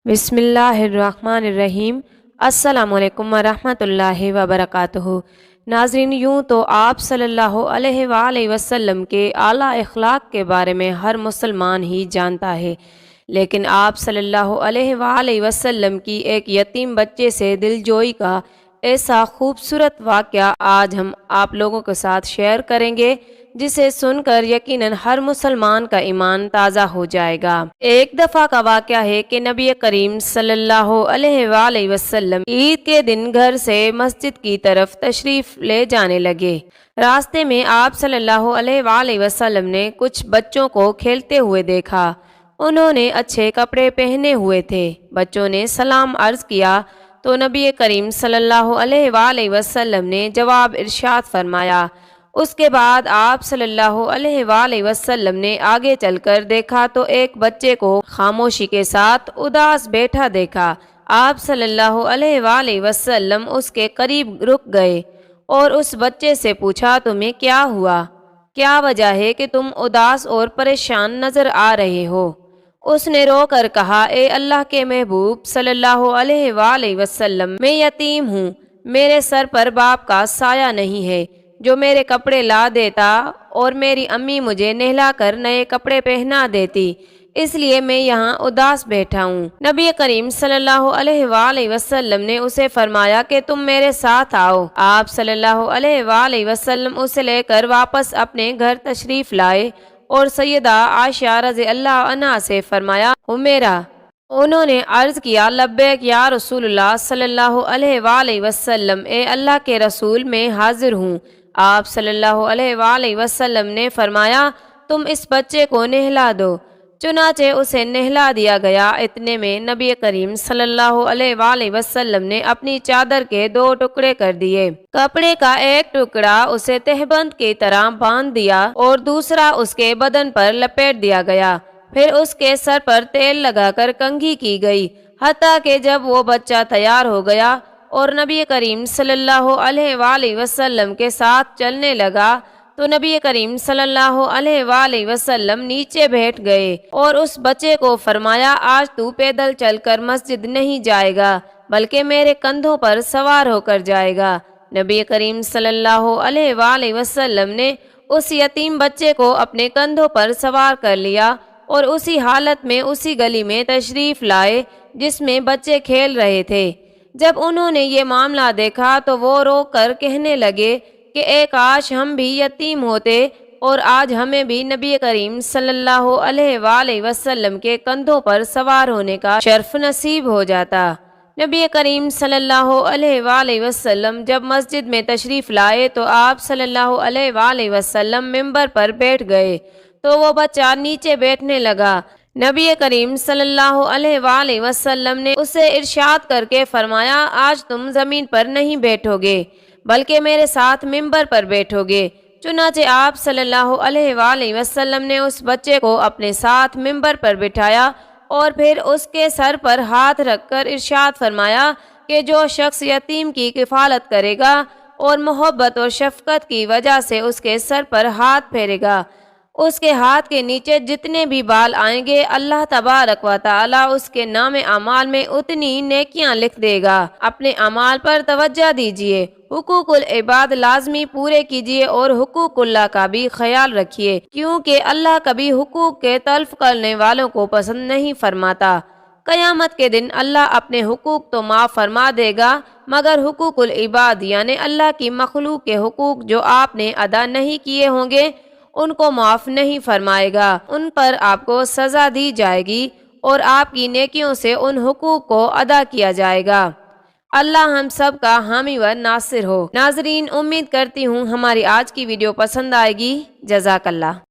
بسم اللہ الرحمن الرحیم۔ السلام علیکم ورحمۃ اللہ وبرکاتہ۔ ناظرین، یوں تو آپ صلی اللہ علیہ وآلہ وسلم کے اعلیٰ اخلاق کے بارے میں ہر مسلمان ہی جانتا ہے، لیکن آپ صلی اللہ علیہ وآلہ وسلم کی ایک یتیم بچے سے دلجوئی کا ایسا خوبصورت واقعہ آج ہم آپ لوگوں کے ساتھ شیئر کریں گے، جسے سن کر یقیناً ہر مسلمان کا ایمان تازہ ہو جائے گا۔ ایک دفعہ کا واقعہ ہے کہ نبی کریم صلی اللہ علیہ وآلہ وسلم عید کے دن گھر سے مسجد کی طرف تشریف لے جانے لگے۔ راستے میں آپ صلی اللہ علیہ وآلہ وسلم نے کچھ بچوں کو کھیلتے ہوئے دیکھا۔ انہوں نے اچھے کپڑے پہنے ہوئے تھے۔ بچوں نے سلام عرض کیا تو نبی کریم صلی اللہ علیہ وآلہ وسلم نے جواب ارشاد فرمایا۔ اس کے بعد آپ صلی اللہ علیہ وآلہ وسلم نے آگے چل کر دیکھا تو ایک بچے کو خاموشی کے ساتھ اداس بیٹھا دیکھا۔ آپ صلی اللہ علیہ وآلہ وسلم اس کے قریب رک گئے اور اس بچے سے پوچھا، تمہیں کیا ہوا؟ کیا وجہ ہے کہ تم اداس اور پریشان نظر آ رہے ہو؟ اس نے رو کر کہا، اے اللہ کے محبوب صلی اللہ علیہ وآلہ وسلم، میں یتیم ہوں، میرے سر پر باپ کا سایہ نہیں ہے جو میرے کپڑے لا دیتا اور میری امی مجھے نہلا کر نئے کپڑے پہنا دیتی، اس لیے میں یہاں اداس بیٹھا ہوں۔ نبی کریم صلی اللہ علیہ وآلہ وسلم نے اسے فرمایا کہ تم میرے ساتھ آؤ۔ آپ صلی اللہ علیہ وآلہ وسلم اسے لے کر واپس اپنے گھر تشریف لائے اور سیدہ عائشہ رضی اللہ عنہا سے فرمایا، حمیرہ۔ انہوں نے عرض کیا، لبیک یا رسول اللہ صلی اللہ علیہ وآلہ وسلم، اے اللہ کے رسول، میں حاضر ہوں۔ آپ صلی اللہ علیہ وآلہ وسلم نے فرمایا، تم اس بچے کو نہلا دو۔ چنانچہ اسے نہلا دیا گیا۔ اتنے میں نبی کریم صلی اللہ علیہ وآلہ وسلم نے اپنی چادر کے 2 ٹکڑے کر دیے۔ کپڑے کا ایک ٹکڑا اسے تہبند کی طرح باندھ دیا اور دوسرا اس کے بدن پر لپیٹ دیا گیا۔ پھر اس کے سر پر تیل لگا کر کنگھی کی گئی، حتیٰ کہ جب وہ بچہ تیار ہو گیا اور نبی کریم صلی اللہ علیہ وآلہ وسلم کے ساتھ چلنے لگا تو نبی کریم صلی اللہ علیہ وآلہ وسلم نیچے بیٹھ گئے اور اس بچے کو فرمایا، آج تو پیدل چل کر مسجد نہیں جائے گا بلکہ میرے کندھوں پر سوار ہو کر جائے گا۔ نبی کریم صلی اللہ علیہ وآلہ وسلم نے اس یتیم بچے کو اپنے کندھوں پر سوار کر لیا اور اسی حالت میں اسی گلی میں تشریف لائے جس میں بچے کھیل رہے تھے۔ جب انہوں نے یہ معاملہ دیکھا تو وہ رو کر کہنے لگے کہ اے کاش ہم بھی یتیم ہوتے اور آج ہمیں بھی نبی کریم صلی اللہ علیہ وآلہ وسلم کے کندھوں پر سوار ہونے کا شرف نصیب ہو جاتا۔ نبی کریم صلی اللہ علیہ وآلہ وسلم جب مسجد میں تشریف لائے تو آپ صلی اللہ علیہ وآلہ وسلم منبر پر بیٹھ گئے تو وہ بچہ نیچے بیٹھنے لگا۔ نبی کریم صلی اللہ علیہ وآلہ وسلم نے اسے ارشاد کر کے فرمایا، آج تم زمین پر نہیں بیٹھو گے بلکہ میرے ساتھ منبر پر بیٹھو گے۔ چنانچہ آپ صلی اللہ علیہ وآلہ وسلم نے اس بچے کو اپنے ساتھ منبر پر بٹھایا اور پھر اس کے سر پر ہاتھ رکھ کر ارشاد فرمایا کہ جو شخص یتیم کی کفالت کرے گا اور محبت اور شفقت کی وجہ سے اس کے سر پر ہاتھ پھیرے گا، اس کے ہاتھ کے نیچے جتنے بھی بال آئیں گے اللہ تبارک و تعالی اس کے نام اعمال میں اتنی نیکیاں لکھ دے گا۔ اپنے اعمال پر توجہ دیجیے، حقوق العباد لازمی پورے کیجیے اور حقوق اللہ کا بھی خیال رکھیے، کیونکہ اللہ کبھی حقوق کے تلف کرنے والوں کو پسند نہیں فرماتا۔ قیامت کے دن اللہ اپنے حقوق تو معاف فرما دے گا مگر حقوق العباد یعنی اللہ کی مخلوق کے حقوق جو آپ نے ادا نہیں کیے ہوں گے ان کو معاف نہیں فرمائے گا، ان پر آپ کو سزا دی جائے گی اور آپ کی نیکیوں سے ان حقوق کو ادا کیا جائے گا۔ اللہ ہم سب کا حامی و ناصر ہو۔ ناظرین، امید کرتی ہوں ہماری آج کی ویڈیو پسند آئے گی۔ جزاک اللہ۔